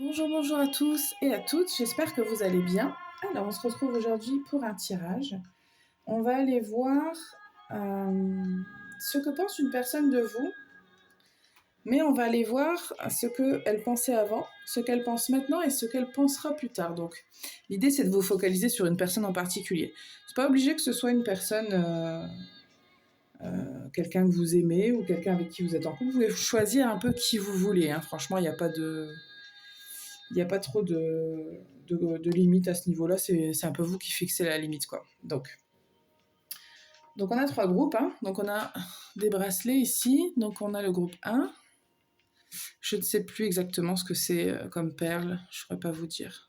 Bonjour à tous et à toutes, j'espère que vous allez bien. Alors, on se retrouve aujourd'hui pour un tirage. On va aller voir ce que pense une personne de vous, mais on va aller voir ce qu'elle pensait avant, ce qu'elle pense maintenant et ce qu'elle pensera plus tard. Donc, l'idée, c'est de vous focaliser sur une personne en particulier. C'est pas obligé que ce soit une personne, quelqu'un que vous aimez ou quelqu'un avec qui vous êtes en couple. Vous pouvez choisir un peu qui vous voulez. Hein. Franchement, il n'y a pas de... Il n'y a pas trop de limites à ce niveau-là, c'est un peu vous qui fixez la limite, quoi. Donc on a 3 groupes, hein. Donc on a des bracelets ici, donc on a le groupe 1. Je ne sais plus exactement ce que c'est comme perle, je ne saurais pas vous dire.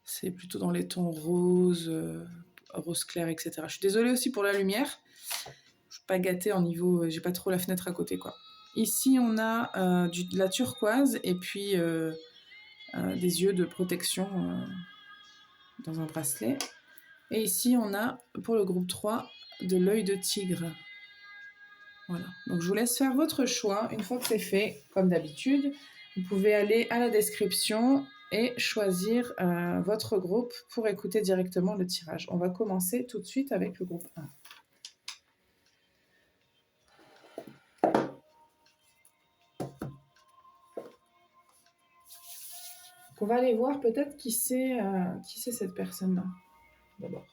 C'est plutôt dans les tons rose, rose clair, etc. Je suis désolée aussi pour la lumière, je suis pas gâtée en niveau, j'ai pas trop la fenêtre à côté, quoi. Ici on a de la turquoise et puis des yeux de protection dans un bracelet. Et ici, on a, pour le groupe 3, de l'œil de tigre. Voilà. Donc, je vous laisse faire votre choix. Une fois que c'est fait, comme d'habitude, vous pouvez aller à la description et choisir votre groupe pour écouter directement le tirage. On va commencer tout de suite avec le groupe 1. On va aller voir peut-être qui c'est cette personne-là, d'abord.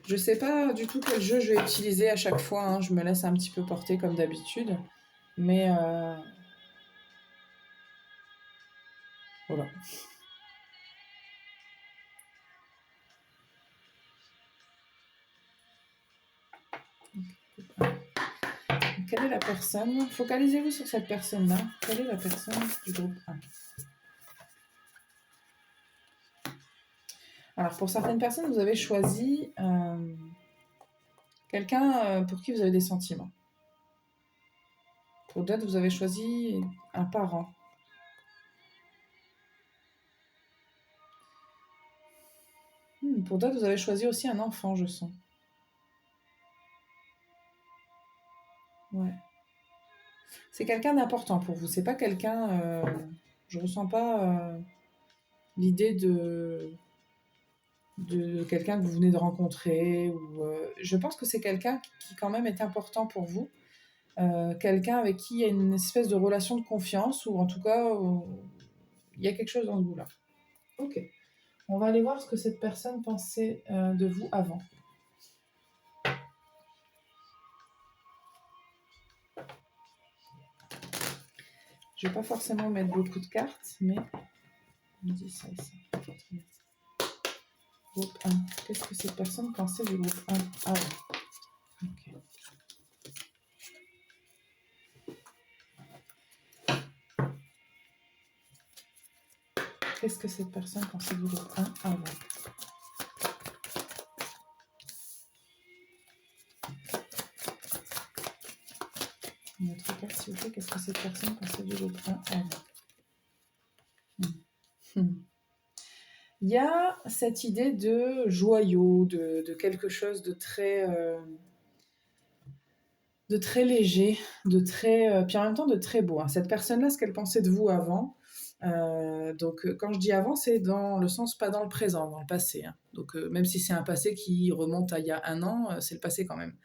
Je sais pas du tout quel jeu je vais utiliser à chaque fois, hein. Je me laisse un petit peu porter comme d'habitude. Mais voilà. Quelle est la personne? Focalisez-vous sur cette personne-là. Quelle est la personne du groupe 1? Alors, pour certaines personnes, vous avez choisi quelqu'un pour qui vous avez des sentiments. Pour d'autres, vous avez choisi un parent. Pour d'autres, vous avez choisi aussi un enfant, je sens. Ouais. C'est quelqu'un d'important pour vous. C'est pas quelqu'un... je ressens pas l'idée de quelqu'un que vous venez de rencontrer. Je pense que c'est quelqu'un qui quand même est important pour vous. Quelqu'un avec qui il y a une espèce de relation de confiance, ou en tout cas, il y a quelque chose dans ce goût-là. Ok. On va aller voir ce que cette personne pensait de vous avant. Je ne vais pas forcément mettre beaucoup de cartes, mais on me dit ça et ça. Groupe 1. Qu'est-ce que cette personne pensait du groupe 1 avant? Ok. Qu'est-ce que cette personne pensait du groupe 1 avant? Une autre carte, s'il vous plaît. Qu'est-ce que cette personne pensait du groupe 1 avant? Il y a cette idée de joyau, de quelque chose de très léger, puis en même temps de très beau. Hein. Cette personne-là, ce qu'elle pensait de vous avant, donc quand je dis avant, c'est dans le sens pas dans le présent, dans le passé. Hein. Donc même si c'est un passé qui remonte à il y a 1 an, c'est le passé quand même.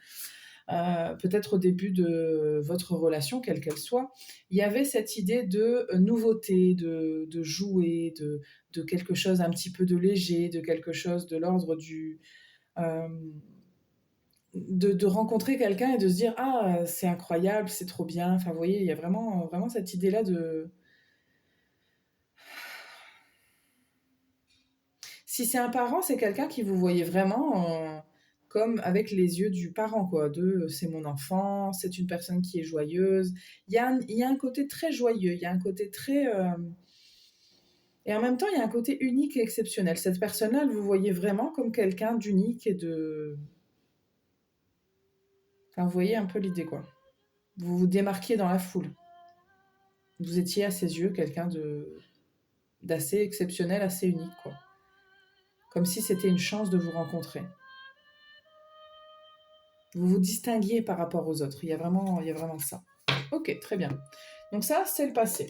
Peut-être au début de votre relation, quelle qu'elle soit, il y avait cette idée de nouveauté, de jouer, de quelque chose un petit peu de léger, de quelque chose de l'ordre du... de rencontrer quelqu'un et de se dire « Ah, c'est incroyable, c'est trop bien ». Enfin, vous voyez, il y a vraiment cette idée-là de... Si c'est un parent, c'est quelqu'un qui vous voyez vraiment comme avec les yeux du parent, quoi. C'est mon enfant, c'est une personne qui est joyeuse. Il y a un côté très joyeux, il y a un côté très... Et en même temps, il y a un côté unique et exceptionnel. Cette personne-là, vous voyez vraiment comme quelqu'un d'unique et de... Enfin, vous voyez un peu l'idée, quoi. Vous vous démarquiez dans la foule. Vous étiez à ses yeux quelqu'un d'assez exceptionnel, assez unique, quoi. Comme si c'était une chance de vous rencontrer. Vous vous distinguiez par rapport aux autres. Il y a vraiment ça. Ok, très bien. Donc ça, c'est le passé.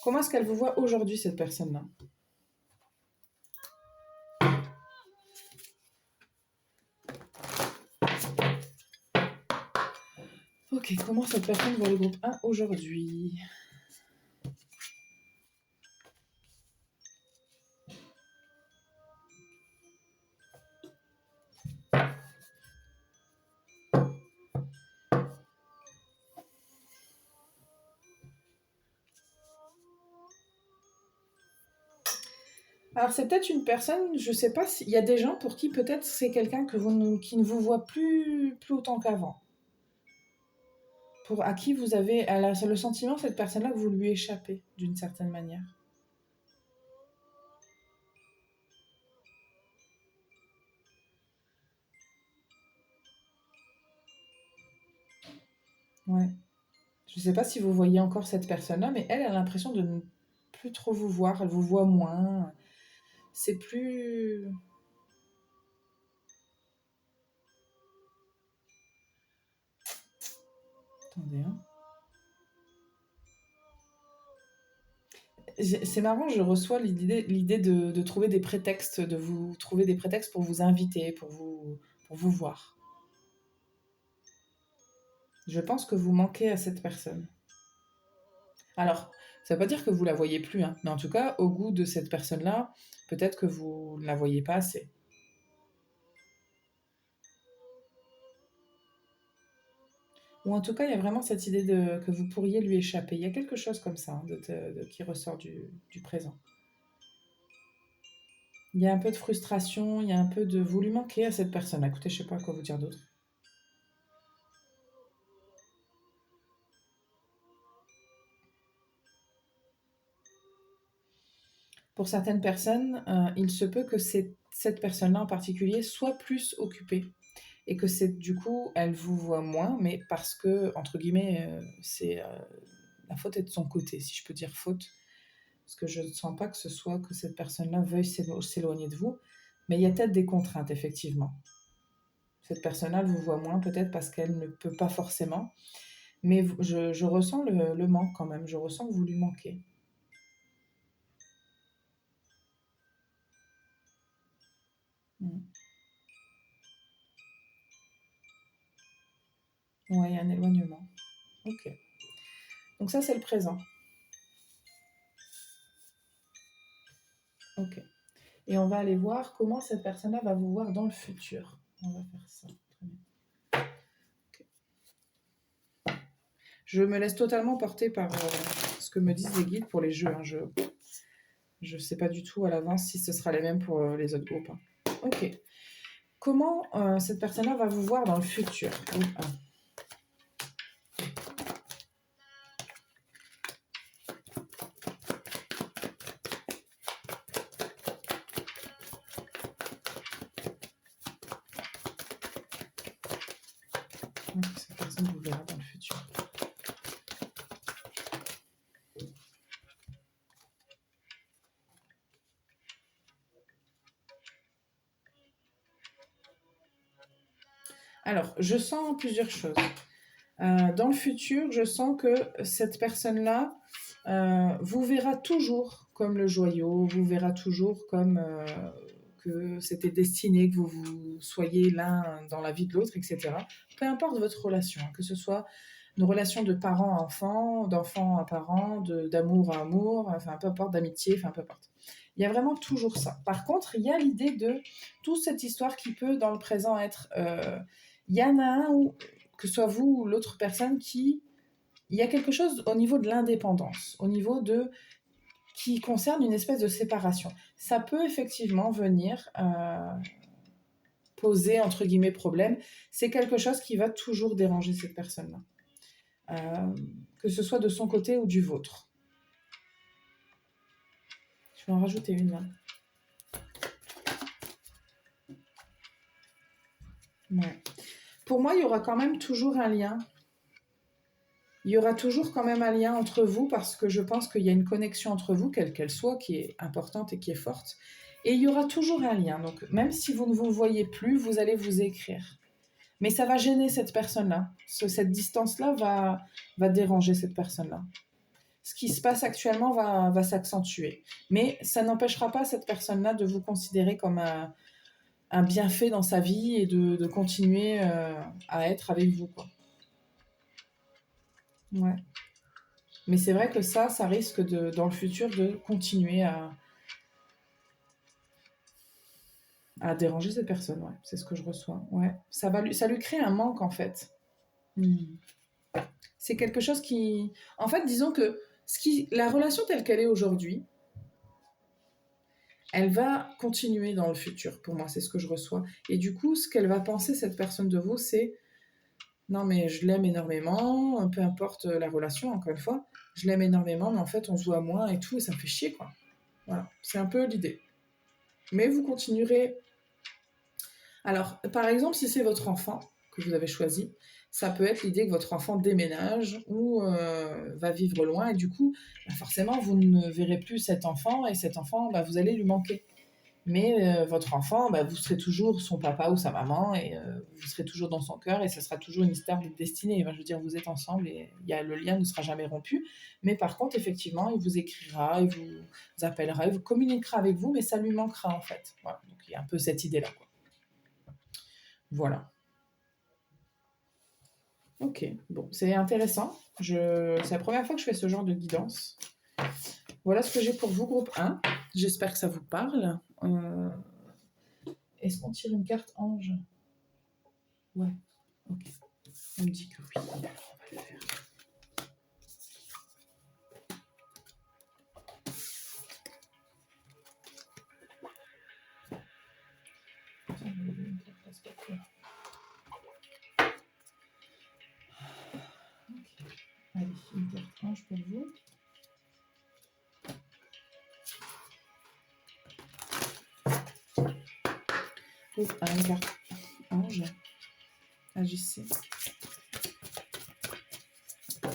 Comment est-ce qu'elle vous voit aujourd'hui, cette personne-là? Ok, comment cette personne voit le groupe 1 aujourd'hui? Alors, c'est peut-être une personne, je ne sais pas s'il y a des gens pour qui peut-être c'est quelqu'un qui ne vous voit plus autant qu'avant. À qui vous avez le sentiment, cette personne-là, que vous lui échappez d'une certaine manière. Ouais. Je ne sais pas si vous voyez encore cette personne-là, mais elle a l'impression de ne plus trop vous voir. Elle vous voit moins. C'est plus... Attendez, hein. C'est marrant, je reçois l'idée de trouver des prétextes, de vous trouver des prétextes pour vous inviter, pour vous voir. Je pense que vous manquez à cette personne. Alors, ça ne veut pas dire que vous la voyez plus, hein, mais en tout cas, au goût de cette personne-là, peut-être que vous ne la voyez pas assez. Ou en tout cas, il y a vraiment cette idée que vous pourriez lui échapper. Il y a quelque chose comme ça hein, qui ressort du présent. Il y a un peu de frustration, il y a un peu de... Vous lui manquez à cette personne. Écoutez, je ne sais pas quoi vous dire d'autre. Pour certaines personnes, il se peut que cette personne-là en particulier soit plus occupée et que c'est du coup, elle vous voit moins, mais parce que, entre guillemets, la faute est de son côté, si je peux dire faute. Parce que je ne sens pas que ce soit que cette personne-là veuille s'éloigner de vous, mais il y a peut-être des contraintes, effectivement. Cette personne-là vous voit moins, peut-être parce qu'elle ne peut pas forcément, mais je ressens le manque quand même, je ressens que vous lui manquez. Mm. Ouais, il y a un éloignement. Ok. Donc ça, c'est le présent. Ok. Et on va aller voir comment cette personne-là va vous voir dans le futur. On va faire ça. Très bien. Ok. Je me laisse totalement porter par ce que me disent les guides pour les jeux. Hein. Je ne sais pas du tout à l'avance si ce sera les mêmes pour les autres groupes. Hein. Ok. Comment cette personne-là va vous voir dans le futur? Groupe 1. Cette personne vous verra dans le futur. Alors, je sens plusieurs choses. Dans le futur, je sens que cette personne-là vous verra toujours comme le joyau, vous verra toujours comme que c'était destiné, que vous soyez l'un dans la vie de l'autre, etc. Peu importe votre relation, hein, que ce soit une relation de parent à enfant, d'enfant à parent, d'amour à amour, enfin peu importe, d'amitié, enfin peu importe. Il y a vraiment toujours ça. Par contre, il y a l'idée de toute cette histoire qui peut dans le présent être... il y en a un où, que ce soit vous ou l'autre personne, il y a quelque chose au niveau de l'indépendance, au niveau de qui concerne une espèce de séparation. Ça peut effectivement venir poser, entre guillemets, problème. C'est quelque chose qui va toujours déranger cette personne-là. Que ce soit de son côté ou du vôtre. Je vais en rajouter une là. Ouais. Pour moi, il y aura quand même toujours un lien. Il y aura toujours quand même un lien entre vous parce que je pense qu'il y a une connexion entre vous, quelle qu'elle soit, qui est importante et qui est forte. Et il y aura toujours un lien. Donc, même si vous ne vous voyez plus, vous allez vous écrire. Mais ça va gêner cette personne-là. Cette distance-là va déranger cette personne-là. Ce qui se passe actuellement va s'accentuer. Mais ça n'empêchera pas cette personne-là de vous considérer comme un bienfait dans sa vie et de continuer à être avec vous, quoi. Ouais. Mais c'est vrai que ça risque dans le futur de continuer à déranger cette personne. Ouais. C'est ce que je reçois. Ouais. Ça lui crée un manque, en fait. C'est quelque chose qui... En fait, disons que la relation telle qu'elle est aujourd'hui, elle va continuer dans le futur. Pour moi, c'est ce que je reçois. Et du coup, ce qu'elle va penser, cette personne de vous, c'est non, mais je l'aime énormément, peu importe la relation, encore une fois, je l'aime énormément, mais en fait, on se voit moins et tout, et ça me fait chier, quoi. Voilà, c'est un peu l'idée. Mais vous continuerez. Alors, par exemple, si c'est votre enfant que vous avez choisi, ça peut être l'idée que votre enfant déménage ou va vivre loin, et du coup, forcément, vous ne verrez plus cet enfant, et cet enfant, vous allez lui manquer. Mais votre enfant, vous serez toujours son papa ou sa maman, et vous serez toujours dans son cœur, et ce sera toujours une histoire de destinée. Je veux dire, vous êtes ensemble, et le lien ne sera jamais rompu. Mais par contre, effectivement, il vous écrira, il vous appellera, il vous communiquera avec vous, mais ça lui manquera, en fait. Voilà. Donc, il y a un peu cette idée-là, quoi. Voilà. Ok, bon, c'est intéressant. C'est la première fois que je fais ce genre de guidance. Voilà ce que j'ai pour vous, groupe 1. J'espère que ça vous parle. Est-ce qu'on tire une carte ange? Ouais, ok. On me dit que oui. On va le faire. Allez, une carte ange pour vous. Une carte ange. Agissez. Dans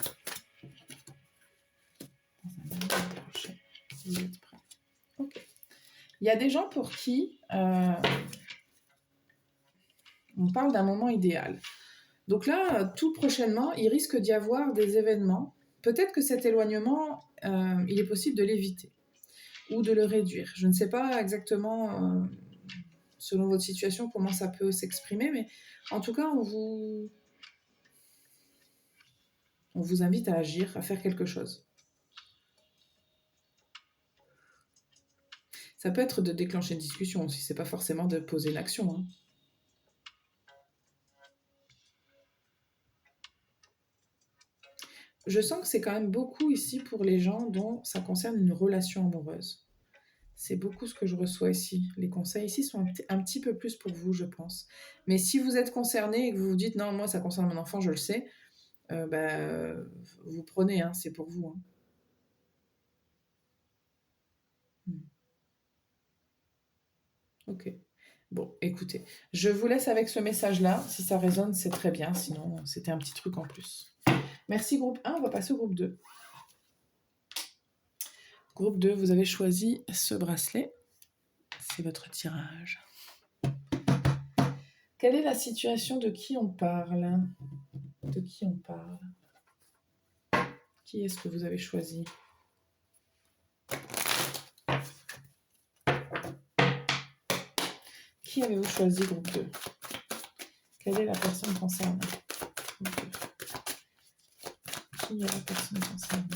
un moment prochain, si vous êtes prêts. Ok. Il y a des gens pour qui on parle d'un moment idéal. Donc là, tout prochainement, il risque d'y avoir des événements. Peut-être que cet éloignement, il est possible de l'éviter ou de le réduire. Je ne sais pas exactement, selon votre situation, comment ça peut s'exprimer, mais en tout cas, on vous invite à agir, à faire quelque chose. Ça peut être de déclencher une discussion aussi, c'est pas forcément de poser l'action. Hein. Je sens que c'est quand même beaucoup ici pour les gens dont ça concerne une relation amoureuse. C'est beaucoup ce que je reçois ici. Les conseils ici sont un petit peu plus pour vous, je pense. Mais si vous êtes concerné et que vous vous dites « Non, moi, ça concerne mon enfant, je le sais », vous prenez, hein, c'est pour vous. Hein. Ok. Bon, écoutez, je vous laisse avec ce message-là. Si ça résonne, c'est très bien. Sinon, c'était un petit truc en plus. Merci, groupe 1. On va passer au groupe 2. Groupe 2, vous avez choisi ce bracelet. C'est votre tirage. Quelle est la situation? De qui on parle? De qui on parle? Qui est-ce que vous avez choisi? Qui avez-vous choisi, groupe 2? Quelle est la personne concernée? Qui est la personne concernée?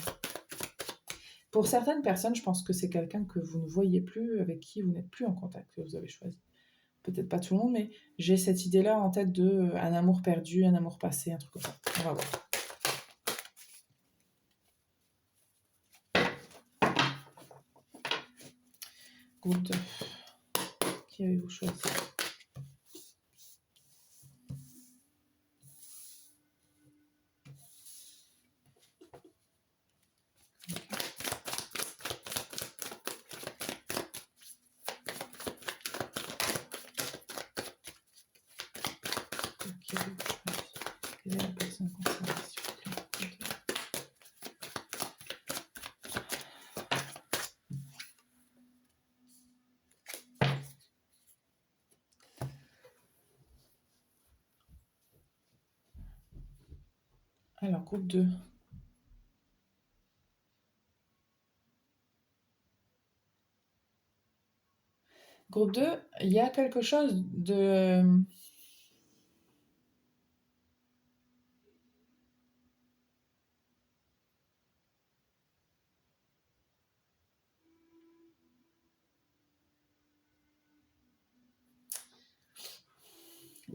Pour certaines personnes, je pense que c'est quelqu'un que vous ne voyez plus, avec qui vous n'êtes plus en contact, que vous avez choisi. Peut-être pas tout le monde, mais j'ai cette idée-là en tête de un amour perdu, un amour passé, un truc comme ça. On va voir. Groupe 2. Qui avez-vous choisi? Quelle est la personne concernée, s'il vous plaît? Alors, groupe 2. Groupe 2, il y a quelque chose de...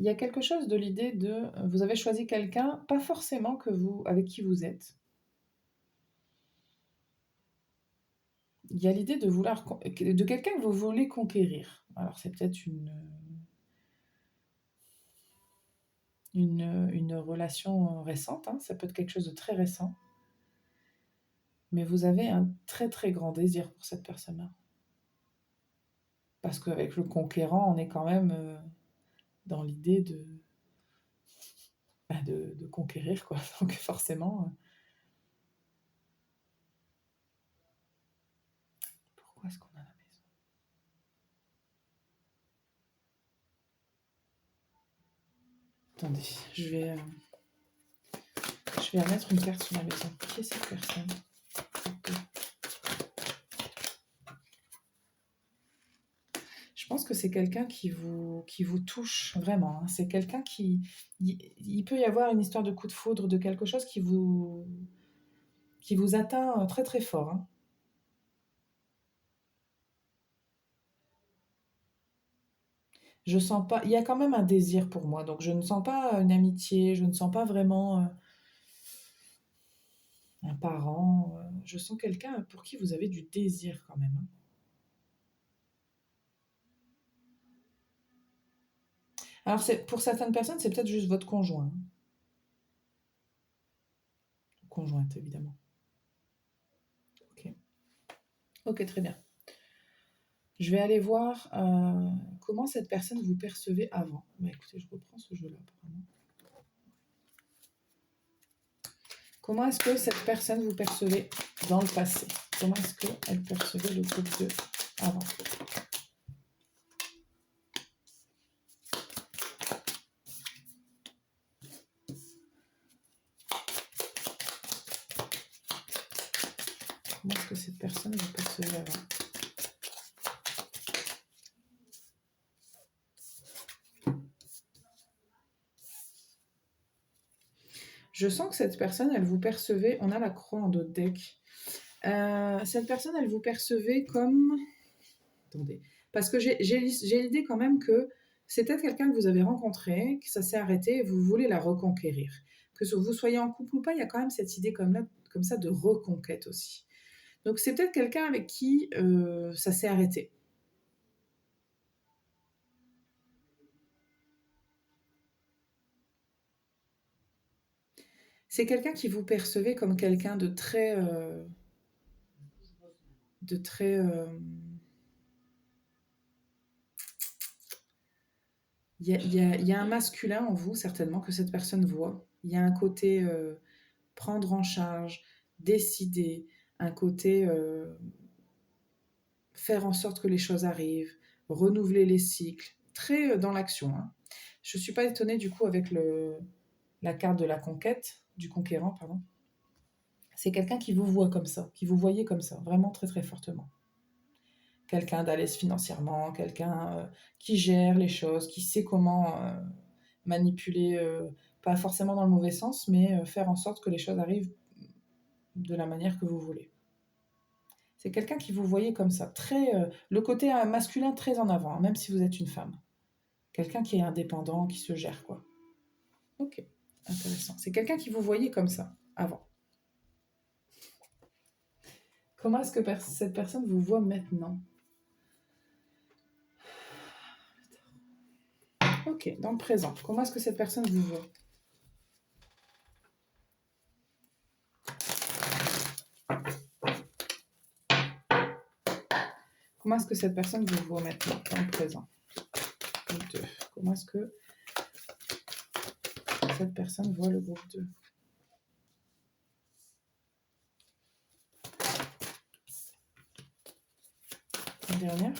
Il y a quelque chose de l'idée de... Vous avez choisi quelqu'un, pas forcément que vous, avec qui vous êtes. Il y a l'idée de vouloir... de quelqu'un que vous voulez conquérir. Alors, c'est peut-être une relation récente, hein, ça peut être quelque chose de très récent. Mais vous avez un très très grand désir pour cette personne-là. Parce qu'avec le conquérant, on est quand même dans l'idée de conquérir, quoi. Donc forcément... Pourquoi est-ce qu'on a la maison? Attendez, je vais mettre une carte sur la maison. Qui est cette personne? Je pense que c'est quelqu'un qui vous touche vraiment, hein. C'est quelqu'un qui... Il peut y avoir une histoire de coup de foudre, de quelque chose qui vous atteint très très fort, hein. Je sens pas... Il y a quand même un désir pour moi, donc je ne sens pas une amitié, je ne sens pas vraiment un parent. Je sens quelqu'un pour qui vous avez du désir quand même, hein. Alors pour certaines personnes, c'est peut-être juste votre conjoint, hein. Conjointe, évidemment. Ok. Ok, très bien. Je vais aller voir comment cette personne vous percevait avant. Bah, écoutez, je reprends ce jeu-là apparemment. Comment est-ce que cette personne vous percevait dans le passé? Comment est-ce qu'elle percevait le groupe 2 avant? Comment est-ce que cette personne vous percevait avant? Je sens que cette personne, elle vous percevait... On a la croix en dos de deck. Cette personne, elle vous percevait comme... Attendez. Parce que j'ai l'idée quand même que c'est peut-être quelqu'un que vous avez rencontré, que ça s'est arrêté et vous voulez la reconquérir. Que vous soyez en couple ou pas, il y a quand même cette idée comme ça de reconquête aussi. Donc c'est peut-être quelqu'un avec qui ça s'est arrêté. C'est quelqu'un qui vous percevait comme quelqu'un de très... Il y a un masculin en vous, certainement, que cette personne voit. Il y a un côté prendre en charge, décider, un côté faire en sorte que les choses arrivent, renouveler les cycles, très dans l'action, hein. Je ne suis pas étonnée du coup avec la carte de la conquête, du conquérant, pardon. C'est quelqu'un qui vous voit comme ça, qui vous voyait comme ça, vraiment très très fortement. Quelqu'un d'à l'aise financièrement, quelqu'un qui gère les choses, qui sait comment manipuler, pas forcément dans le mauvais sens, mais faire en sorte que les choses arrivent de la manière que vous voulez. C'est quelqu'un qui vous voyait comme ça, très le côté masculin très en avant, hein, même si vous êtes une femme. Quelqu'un qui est indépendant, qui se gère, quoi. Ok, intéressant. C'est quelqu'un qui vous voyait comme ça, avant. Comment est-ce que cette personne vous voit maintenant? Ok, dans le présent. Comment est-ce que cette personne vous voit? Comment est-ce que cette personne vous voit maintenant, dans le présent? Groupe 2. Comment est-ce que cette personne voit le groupe 2? Une dernière.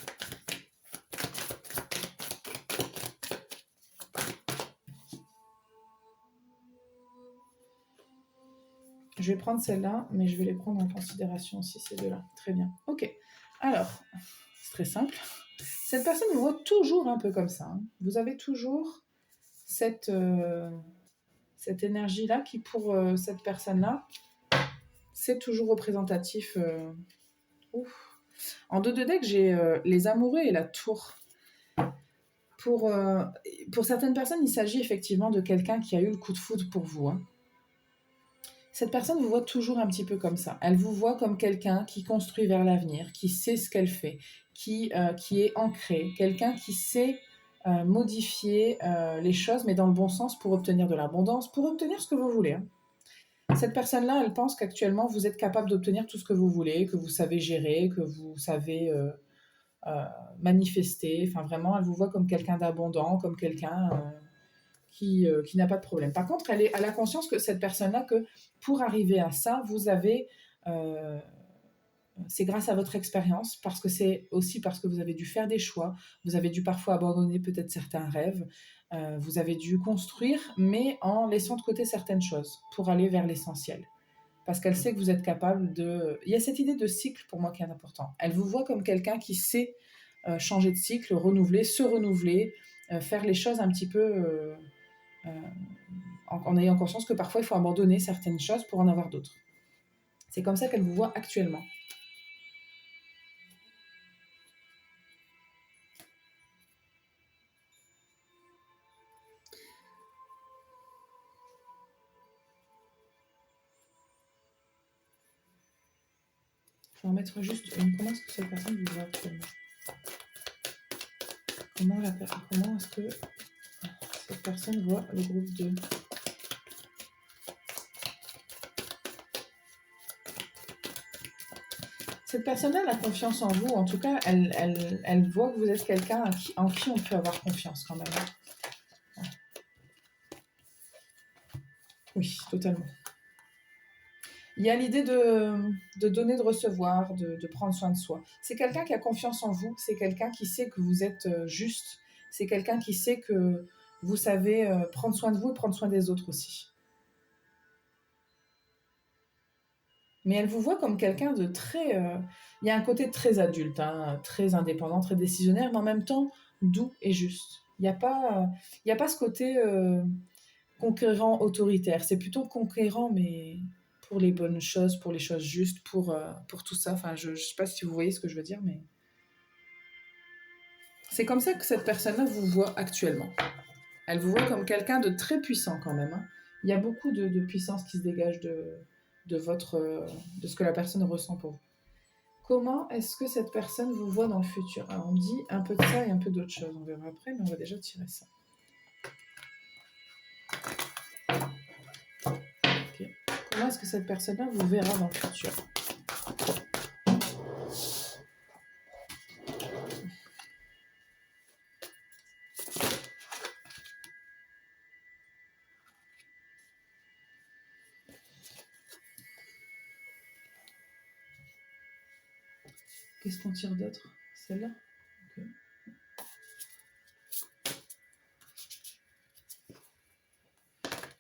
Je vais prendre celle-là, mais je vais les prendre en considération aussi, ces deux-là. Très bien. Ok. Alors, c'est très simple. Cette personne vous voit toujours un peu comme ça. Hein. Vous avez toujours cette énergie-là qui, pour cette personne-là, c'est toujours représentatif. Ouf. En 2 de deck, j'ai les amoureux et la tour. Pour certaines personnes, il s'agit effectivement de quelqu'un qui a eu le coup de foudre pour vous. Hein. Cette personne vous voit toujours un petit peu comme ça. Elle vous voit comme quelqu'un qui construit vers l'avenir, qui sait ce qu'elle fait, qui est ancré, quelqu'un qui sait modifier les choses, mais dans le bon sens pour obtenir de l'abondance, pour obtenir ce que vous voulez. Hein. Cette personne-là, elle pense qu'actuellement, vous êtes capable d'obtenir tout ce que vous voulez, que vous savez gérer, que vous savez manifester. Enfin, vraiment, elle vous voit comme quelqu'un d'abondant, comme quelqu'un qui n'a pas de problème. Par contre, elle a conscience que cette personne-là, que pour arriver à ça, vous avez... c'est grâce à votre expérience, parce que c'est aussi parce que vous avez dû faire des choix, vous avez dû parfois abandonner peut-être certains rêves, vous avez dû construire, mais en laissant de côté certaines choses pour aller vers l'essentiel. Parce qu'elle sait que vous êtes capable de... Il y a cette idée de cycle pour moi qui est important. Elle vous voit comme quelqu'un qui sait changer de cycle, renouveler, se renouveler, faire les choses un petit peu en ayant conscience que parfois il faut abandonner certaines choses pour en avoir d'autres. C'est comme ça qu'elle vous voit actuellement. Je vais en mettre juste une. Comment est-ce que cette personne vous voit actuellement? Comment est-ce que cette personne voit le groupe 2? Cette personne-là a confiance en vous. En tout cas, elle voit que vous êtes quelqu'un en qui on peut avoir confiance quand même. Oui, totalement. Il y a l'idée de donner, de recevoir, de prendre soin de soi. C'est quelqu'un qui a confiance en vous. C'est quelqu'un qui sait que vous êtes juste. C'est quelqu'un qui sait que vous savez prendre soin de vous et prendre soin des autres aussi. Mais elle vous voit comme quelqu'un de très... il y a un côté très adulte, hein, très indépendant, très décisionnaire, mais en même temps doux et juste. Il n'y a pas ce côté conquérant autoritaire. C'est plutôt conquérant, mais pour les bonnes choses, pour les choses justes, pour tout ça. Enfin, je ne sais pas si vous voyez ce que je veux dire, mais... C'est comme ça que cette personne-là vous voit actuellement. Elle vous voit comme quelqu'un de très puissant quand même. Hein. Il y a beaucoup de puissance qui se dégage de ce que la personne ressent pour vous. Comment est-ce que cette personne vous voit dans le futur? Alors, on me dit un peu de ça et un peu d'autres choses. On verra après, mais on va déjà tirer ça. Okay. Comment est-ce que cette personne-là vous verra dans le futur? Qu'est-ce qu'on tire d'autre? Celle-là? Okay.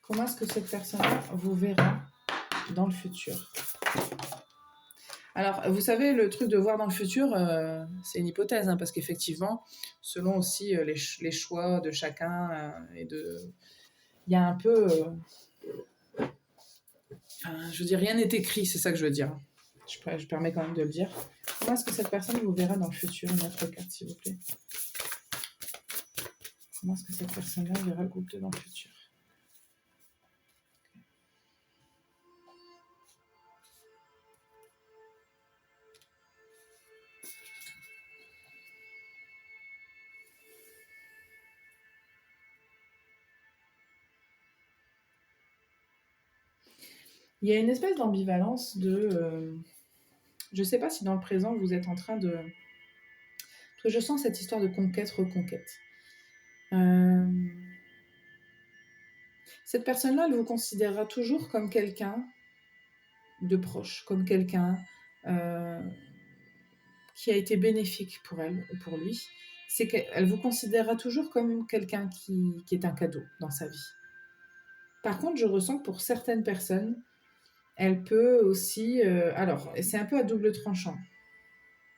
Comment est-ce que cette personne-là vous verra dans le futur? Alors, vous savez, le truc de voir dans le futur, c'est une hypothèse, hein, parce qu'effectivement, selon aussi les choix de chacun, il y a un peu... je veux dire, rien n'est écrit, c'est ça que je veux dire. Je permets quand même de le dire. Comment est-ce que cette personne vous verra dans le futur? Une autre carte, s'il vous plaît. Comment est-ce que cette personne-là verra le groupe 2 dans le futur? Il y a une espèce d'ambivalence de... je ne sais pas si dans le présent, vous êtes en train de... Parce que je sens cette histoire de conquête, reconquête. Cette personne-là, elle vous considérera toujours comme quelqu'un de proche, comme quelqu'un qui a été bénéfique pour elle ou pour lui. C'est qu'elle vous considérera toujours comme quelqu'un qui est un cadeau dans sa vie. Par contre, je ressens que pour certaines personnes, Elle peut aussi... alors, c'est un peu à double tranchant.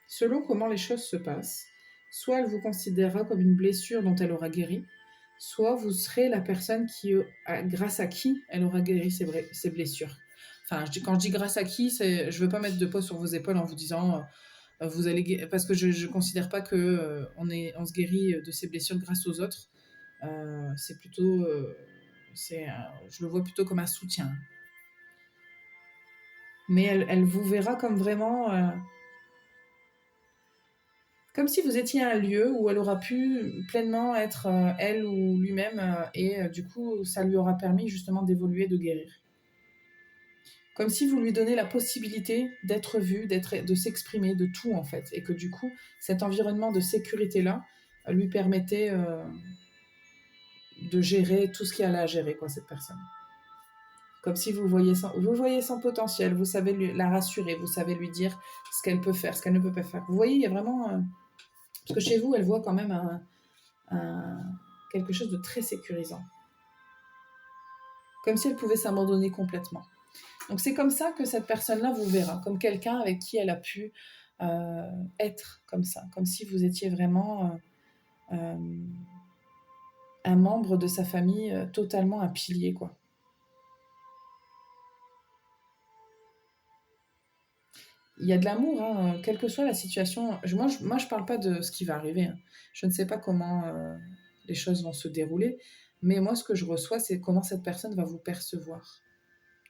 Selon comment les choses se passent, soit elle vous considérera comme une blessure dont elle aura guéri, soit vous serez la personne grâce à qui elle aura guéri ses blessures. Enfin, quand je dis grâce à qui, je ne veux pas mettre de poids sur vos épaules en vous disant vous allez parce que je ne considère pas que on se guérit de ses blessures grâce aux autres. C'est plutôt, je le vois plutôt comme un soutien. Mais elle vous verra comme vraiment comme si vous étiez un lieu où elle aura pu pleinement être elle ou lui-même et du coup ça lui aura permis justement d'évoluer, de guérir. Comme si vous lui donnez la possibilité d'être vu, de s'exprimer, de tout en fait, et que du coup cet environnement de sécurité là lui permettait de gérer tout ce qu'il y a à gérer quoi cette personne. Comme si vous voyez son potentiel, vous savez la rassurer, vous savez lui dire ce qu'elle peut faire, ce qu'elle ne peut pas faire. Vous voyez, il y a vraiment parce que chez vous elle voit quand même quelque chose de très sécurisant. Comme si elle pouvait s'abandonner complètement. Donc c'est comme ça que cette personne-là vous verra, comme quelqu'un avec qui elle a pu être comme ça, comme si vous étiez vraiment un membre de sa famille, totalement un pilier, quoi. Il y a de l'amour, hein, quelle que soit la situation. Moi, je parle pas de ce qui va arriver. Hein. Je ne sais pas comment les choses vont se dérouler, mais moi, ce que je reçois, c'est comment cette personne va vous percevoir,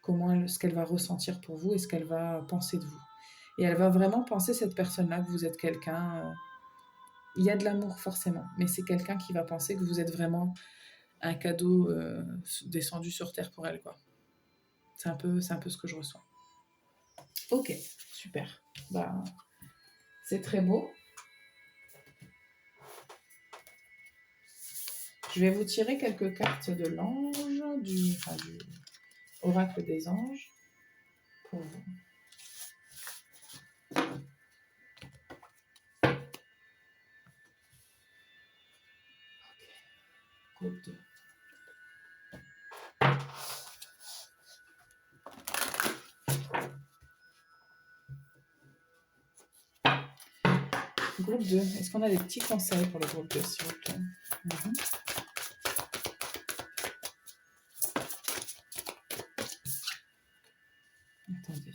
ce qu'elle va ressentir pour vous et ce qu'elle va penser de vous. Et elle va vraiment penser, cette personne-là, que vous êtes quelqu'un... il y a de l'amour, forcément, mais c'est quelqu'un qui va penser que vous êtes vraiment un cadeau descendu sur Terre pour elle, quoi. C'est un peu ce que je reçois. Ok, super. Bah, c'est très beau. Je vais vous tirer quelques cartes de l'ange, du oracle des anges, pour vous. Groupe 2. Groupe 2. Est-ce qu'on a des petits conseils pour le groupe 2, s'il vous plaît? Attendez.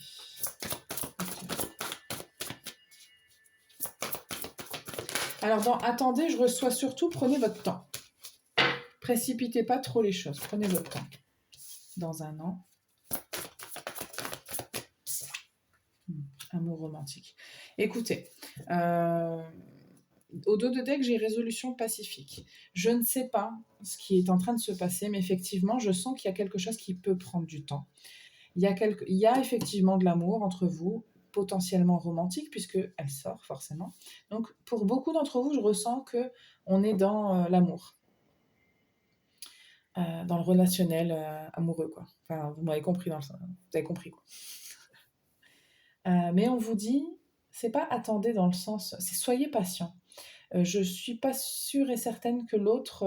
Alors, dans attendez, je reçois surtout, prenez votre temps. Précipitez pas trop les choses. Prenez votre temps. Dans un an. Amour romantique. Écoutez, au dos de deck, j'ai résolution pacifique. Je ne sais pas ce qui est en train de se passer, mais effectivement, je sens qu'il y a quelque chose qui peut prendre du temps. Il y a effectivement de l'amour entre vous, potentiellement romantique, puisqu'elle sort forcément. Donc, pour beaucoup d'entre vous, je ressens qu'on est dans l'amour. Dans le relationnel amoureux, quoi. Enfin, vous m'avez compris, vous avez compris, quoi. Mais on vous dit, c'est pas attendez dans le sens, c'est soyez patient. Je suis pas sûre et certaine que l'autre,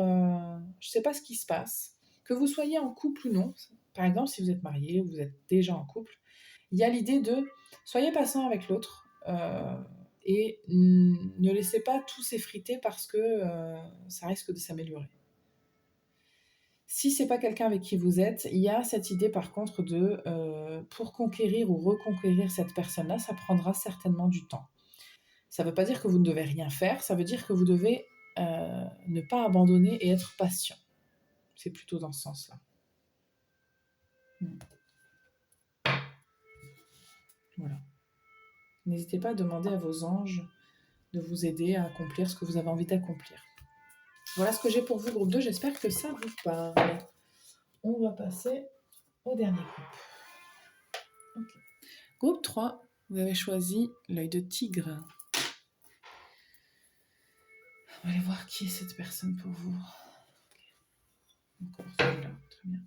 je sais pas ce qui se passe, que vous soyez en couple ou non. Par exemple, si vous êtes marié ou vous êtes déjà en couple, il y a l'idée de soyez patient avec l'autre et ne laissez pas tout s'effriter parce que ça risque de s'améliorer. Si c'est pas quelqu'un avec qui vous êtes, il y a cette idée par contre de pour conquérir ou reconquérir cette personne-là, ça prendra certainement du temps. Ça ne veut pas dire que vous ne devez rien faire, ça veut dire que vous devez ne pas abandonner et être patient. C'est plutôt dans ce sens-là. Voilà. N'hésitez pas à demander à vos anges de vous aider à accomplir ce que vous avez envie d'accomplir. Voilà ce que j'ai pour vous, groupe 2. J'espère que ça vous parle. On va passer au dernier groupe. Okay. Groupe 3, vous avez choisi l'œil de tigre. On va aller voir qui est cette personne pour vous. Okay. Encore celui-là, très bien.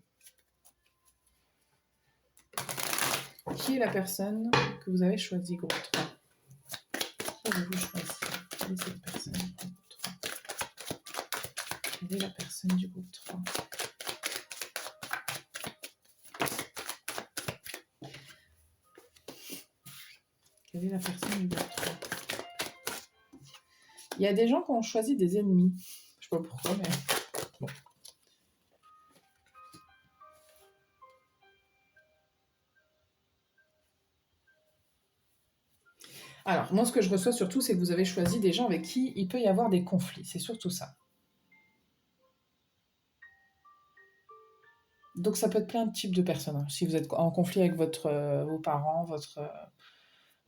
Qui est la personne que vous avez choisi, groupe 3? Qui avez-vous choisi? Quelle est cette personne du groupe 3? Quelle est la personne du groupe 3? Quelle est la personne numéro 3? Il y a des gens qui ont choisi des ennemis. Je sais pas pourquoi, mais bon. Alors, moi, ce que je reçois surtout, c'est que vous avez choisi des gens avec qui il peut y avoir des conflits. C'est surtout ça. Donc, ça peut être plein de types de personnes. Hein. Si vous êtes en conflit avec vos parents,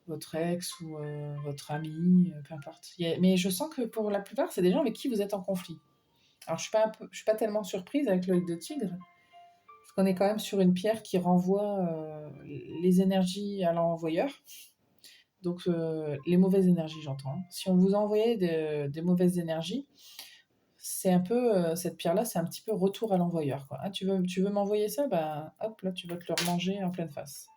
votre ex ou votre ami, peu importe. Mais je sens que pour la plupart, c'est des gens avec qui vous êtes en conflit. Alors, je suis pas tellement surprise avec l'œil de tigre, parce qu'on est quand même sur une pierre qui renvoie les énergies à l'envoyeur. Donc, les mauvaises énergies, j'entends. Si on vous a envoyé des mauvaises énergies, c'est un peu, cette pierre-là, c'est un petit peu retour à l'envoyeur. Quoi. Ah, tu veux m'envoyer ça? Bah, hop, là, tu vas te le remanger en pleine face.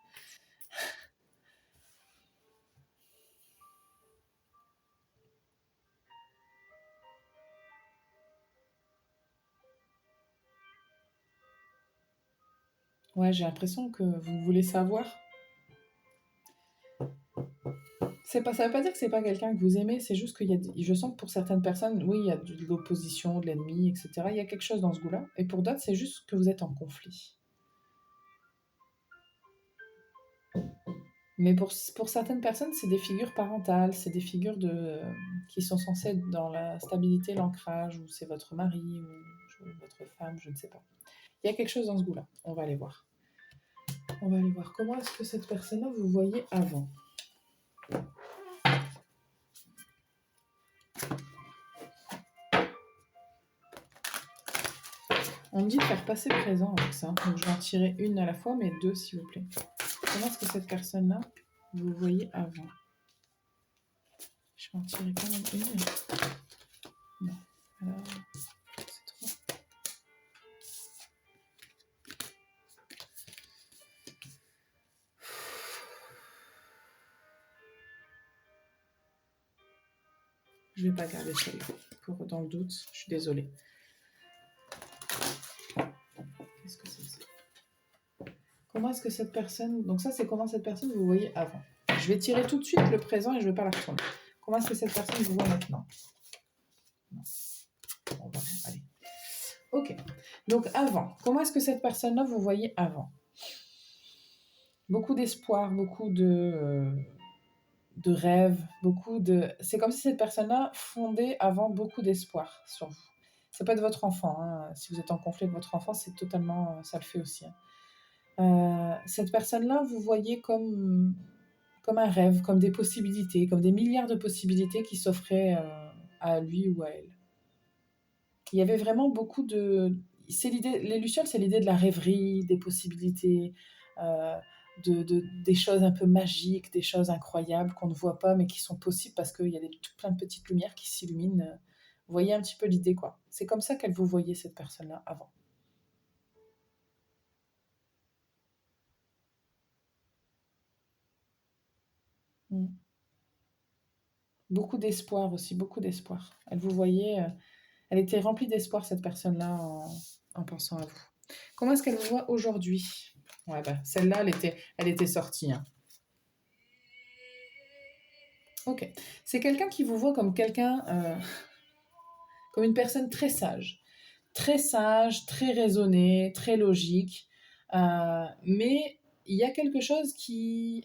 Ouais, j'ai l'impression que vous voulez savoir. Ça veut pas dire que c'est pas quelqu'un que vous aimez, c'est juste qu'il y a, je sens que pour certaines personnes, oui, il y a de l'opposition, de l'ennemi, etc. Il y a quelque chose dans ce goût-là. Et pour d'autres, c'est juste que vous êtes en conflit. Mais pour certaines personnes, c'est des figures parentales, c'est des figures qui sont censées être dans la stabilité, l'ancrage, ou c'est votre mari, ou votre femme, je ne sais pas. Il y a quelque chose dans ce goût-là. On va aller voir. On va aller voir. Comment est-ce que cette personne-là, vous voyez avant? On me dit de faire passer présent avec ça. Donc je vais en tirer une à la fois, mais deux, s'il vous plaît. Comment est-ce que cette personne-là, vous voyez avant? Je vais en tirer quand même une. Non. Alors, c'est trop. Je vais pas garder celle-là. Dans le doute, je suis désolée. Qu'est-ce que c'est que ça? Comment est-ce que cette personne... Donc ça, c'est comment cette personne vous voyez avant. Je vais tirer tout de suite le présent et je ne vais pas la retourner. Comment est-ce que cette personne vous voit maintenant? Non. Bon, bah, allez. Ok. Donc avant, comment est-ce que cette personne-là vous voyez avant? Beaucoup d'espoir, beaucoup de rêves, beaucoup de... C'est comme si cette personne-là fondait avant beaucoup d'espoir sur vous. Ça peut être votre enfant. Hein. Si vous êtes en conflit avec votre enfant, c'est totalement... Ça le fait aussi. Hein. Cette personne-là, vous voyez comme un rêve, comme des possibilités, comme des milliards de possibilités qui s'offraient à lui ou à elle. Il y avait vraiment beaucoup de... Les Lucioles, c'est l'idée de la rêverie, des possibilités, des choses un peu magiques, des choses incroyables qu'on ne voit pas, mais qui sont possibles parce qu'il y a plein de petites lumières qui s'illuminent. Vous voyez un petit peu l'idée, quoi. C'est comme ça qu'elle vous voyait, cette personne-là, avant. Mm. Beaucoup d'espoir aussi, beaucoup d'espoir. Elle vous voyait... elle était remplie d'espoir, cette personne-là, en pensant à vous. Comment est-ce qu'elle vous voit aujourd'hui? Ouais, bah, celle-là, elle était sortie. Hein. Ok. C'est quelqu'un qui vous voit comme comme une personne très sage, très raisonnée, très logique. Mais il y a quelque chose qui,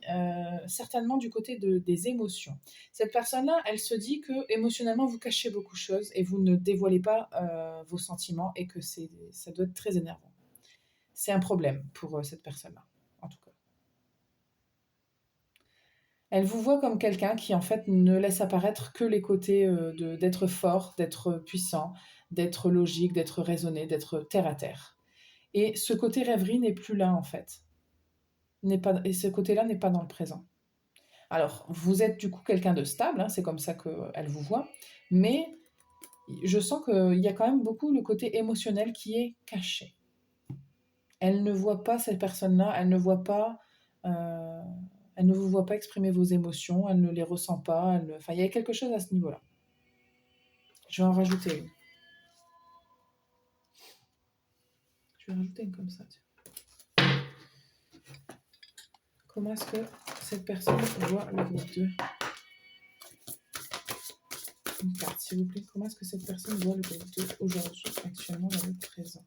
certainement du côté des émotions. Cette personne-là, elle se dit que émotionnellement, vous cachez beaucoup de choses et vous ne dévoilez pas vos sentiments et que ça doit être très énervant. C'est un problème pour cette personne-là, en tout cas. Elle vous voit comme quelqu'un qui, en fait, ne laisse apparaître que les côtés d'être fort, d'être puissant, d'être logique, d'être raisonné, d'être terre à terre. Et ce côté rêverie n'est plus là, en fait. Et ce côté-là n'est pas dans le présent. Alors, vous êtes du coup quelqu'un de stable, hein, c'est comme ça qu'elle vous voit, mais je sens qu'il y a quand même beaucoup le côté émotionnel qui est caché. Elle ne voit pas cette personne-là, euh, elle ne vous voit pas exprimer vos émotions, elle ne les ressent pas, enfin, il y a quelque chose à ce niveau-là. Je vais en rajouter une. Je vais rajouter une comme ça. Tiens. Comment est-ce que cette personne voit le groupe 2? Une carte, s'il vous plaît. Comment est-ce que cette personne voit le groupe 2 aujourd'hui, actuellement, dans le présent?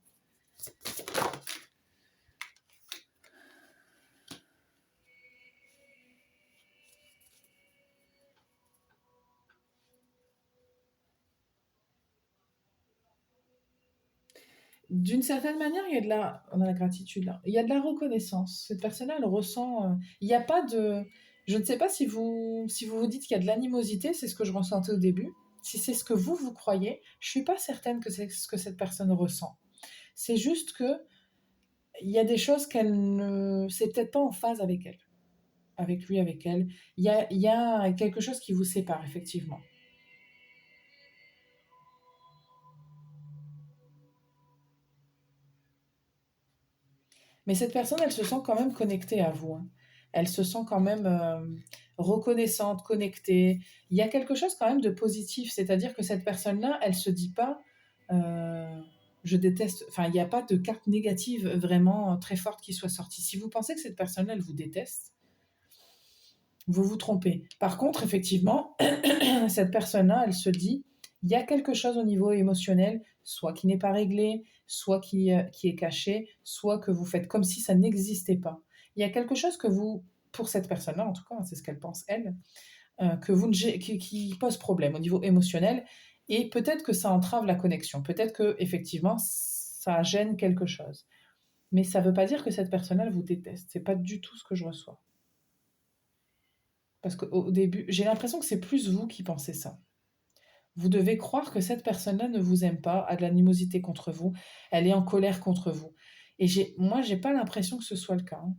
D'une certaine manière, il y a de la... On a la gratitude là. Il y a de la reconnaissance. Cette personne-là, elle ressent... il n'y a pas de... Je ne sais pas si vous dites qu'il y a de l'animosité, c'est ce que je ressentais au début. Si c'est ce que vous croyez, je ne suis pas certaine que c'est ce que cette personne ressent. C'est juste que il y a des choses qu'elle ne... C'est peut-être pas en phase avec elle. Avec lui, avec elle. Il y a quelque chose qui vous sépare, effectivement. Mais cette personne, elle se sent quand même connectée à vous, hein. Elle se sent quand même reconnaissante, connectée. Il y a quelque chose quand même de positif, c'est-à-dire que cette personne-là, elle se dit pas euh, je déteste. Enfin, il n'y a pas de carte négative vraiment très forte qui soit sortie. Si vous pensez que cette personne-là, elle vous déteste, vous vous trompez. Par contre, effectivement, cette personne-là, elle se dit, il y a quelque chose au niveau émotionnel, soit qui n'est pas réglé, soit qui est caché, soit que vous faites comme si ça n'existait pas. Il y a quelque chose que vous, pour cette personne-là, en tout cas, c'est ce qu'elle pense, elle, que vous ne, qui pose problème au niveau émotionnel, et peut-être que ça entrave la connexion, peut-être que effectivement ça gêne quelque chose. Mais ça ne veut pas dire que cette personne-là, elle vous déteste. C'est pas du tout ce que je reçois. Parce qu'au début, j'ai l'impression que c'est plus vous qui pensez ça. Vous devez croire que cette personne-là ne vous aime pas, a de l'animosité contre vous, elle est en colère contre vous. Et moi, j'ai pas l'impression que ce soit le cas, hein.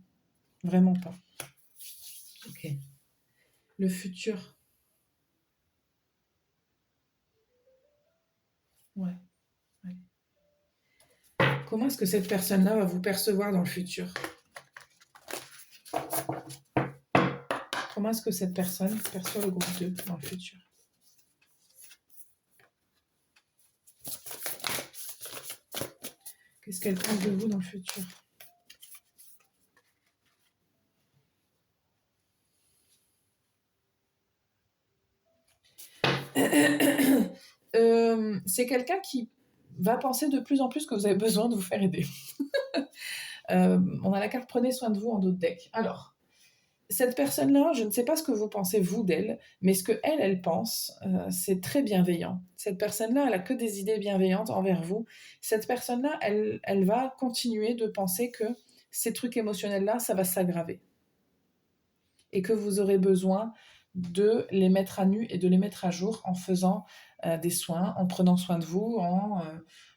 Vraiment pas. Ok. Le futur. Ouais. Ouais. Comment est-ce que cette personne-là va vous percevoir dans le futur? Comment est-ce que cette personne perçoit le groupe 2 dans le futur? Qu'est-ce qu'elle pense de vous dans le futur? C'est quelqu'un qui va penser de plus en plus que vous avez besoin de vous faire aider. On a la carte prenez soin de vous en d'autres decks. Alors, cette personne-là, je ne sais pas ce que vous pensez vous d'elle, mais ce que elle pense, c'est très bienveillant. Cette personne-là, elle a que des idées bienveillantes envers vous. Cette personne-là, elle va continuer de penser que ces trucs émotionnels-là, ça va s'aggraver. Et que vous aurez besoin de les mettre à nu et de les mettre à jour en faisant des soins, en prenant soin de vous,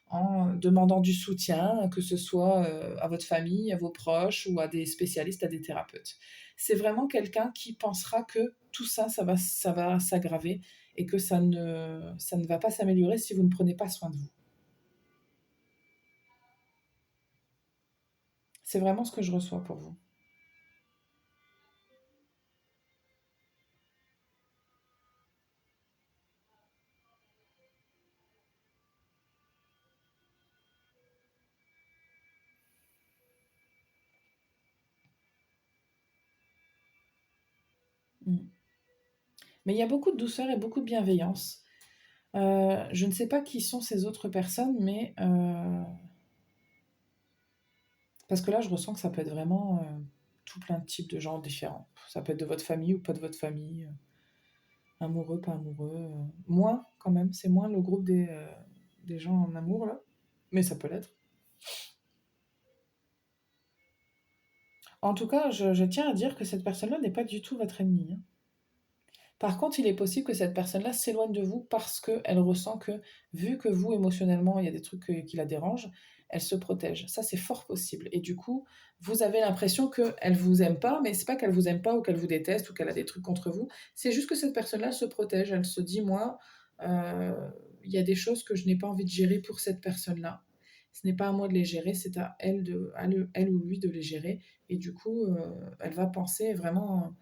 en demandant du soutien, que ce soit à votre famille, à vos proches ou à des spécialistes, à des thérapeutes. C'est vraiment quelqu'un qui pensera que tout ça, ça va s'aggraver et que ça ne va pas s'améliorer si vous ne prenez pas soin de vous. C'est vraiment ce que je reçois pour vous. Mm. Mais il y a beaucoup de douceur et beaucoup de bienveillance. Je ne sais pas qui sont ces autres personnes, mais parce que là, je ressens que ça peut être vraiment tout plein de types de gens différents. Ça peut être de votre famille ou pas de votre famille, amoureux, pas amoureux. Moins, quand même, c'est moins le groupe des gens en amour, là, mais ça peut l'être. En tout cas, je tiens à dire que cette personne-là n'est pas du tout votre ennemi, hein. Par contre, il est possible que cette personne-là s'éloigne de vous parce qu'elle ressent que, vu que vous, émotionnellement, il y a des trucs qui la dérangent, elle se protège. Ça, c'est fort possible. Et du coup, vous avez l'impression qu'elle vous aime pas, mais c'est pas qu'elle vous aime pas ou qu'elle vous déteste ou qu'elle a des trucs contre vous. C'est juste que cette personne-là se protège. Elle se dit, moi, euh, il y a des choses que je n'ai pas envie de gérer pour cette personne-là. Ce n'est pas à moi de les gérer, c'est à elle, elle ou lui de les gérer. Et du coup, elle va penser vraiment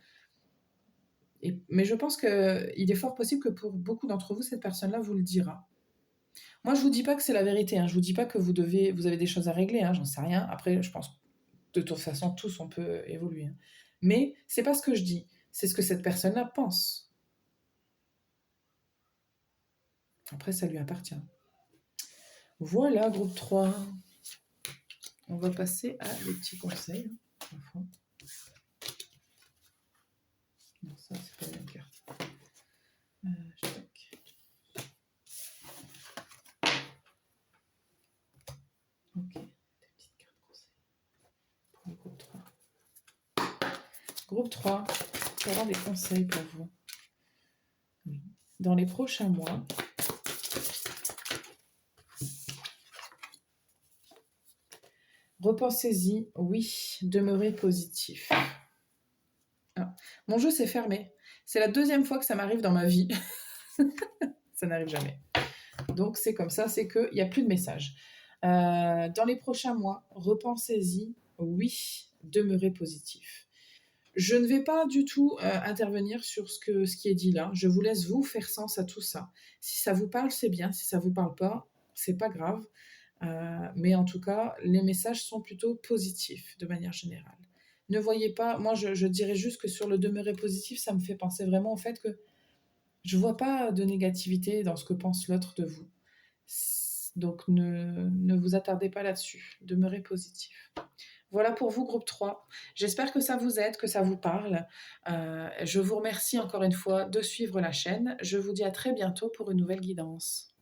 mais je pense qu'il est fort possible que pour beaucoup d'entre vous, cette personne-là vous le dira. Moi, je vous dis pas que c'est la vérité, hein. Je vous dis pas que vous avez des choses à régler, hein. J'en sais rien. Après, je pense que de toute façon, tous, on peut évoluer, hein. Mais c'est pas ce que je dis, c'est ce que cette personne-là pense. Après, ça lui appartient. Voilà, groupe 3. On va passer à des petits conseils. Enfin. Non, ça, c'est pas la même carte. Ok, des petites cartes conseils pour le groupe 3. Groupe 3, pour avoir des conseils pour vous. Oui. Dans les prochains mois, repensez-y, oui, demeurez positif. Ah, mon jeu s'est fermé. C'est la deuxième fois que ça m'arrive dans ma vie. Ça n'arrive jamais. Donc c'est comme ça, c'est qu'il n'y a plus de message. Dans les prochains mois, repensez-y, oui, demeurez positif. Je ne vais pas du tout intervenir sur ce qui est dit là. Je vous laisse vous faire sens à tout ça. Si ça vous parle, c'est bien. Si ça vous parle pas, c'est pas grave. Mais en tout cas, les messages sont plutôt positifs de manière générale. Ne voyez pas, moi je dirais juste que sur le demeurer positif, ça me fait penser vraiment au fait que je vois pas de négativité dans ce que pense l'autre de vous. Donc ne vous attardez pas là-dessus. Demeurez positif. Voilà pour vous, groupe 3. J'espère que ça vous aide, que ça vous parle. Je vous remercie encore une fois de suivre la chaîne. Je vous dis à très bientôt pour une nouvelle guidance.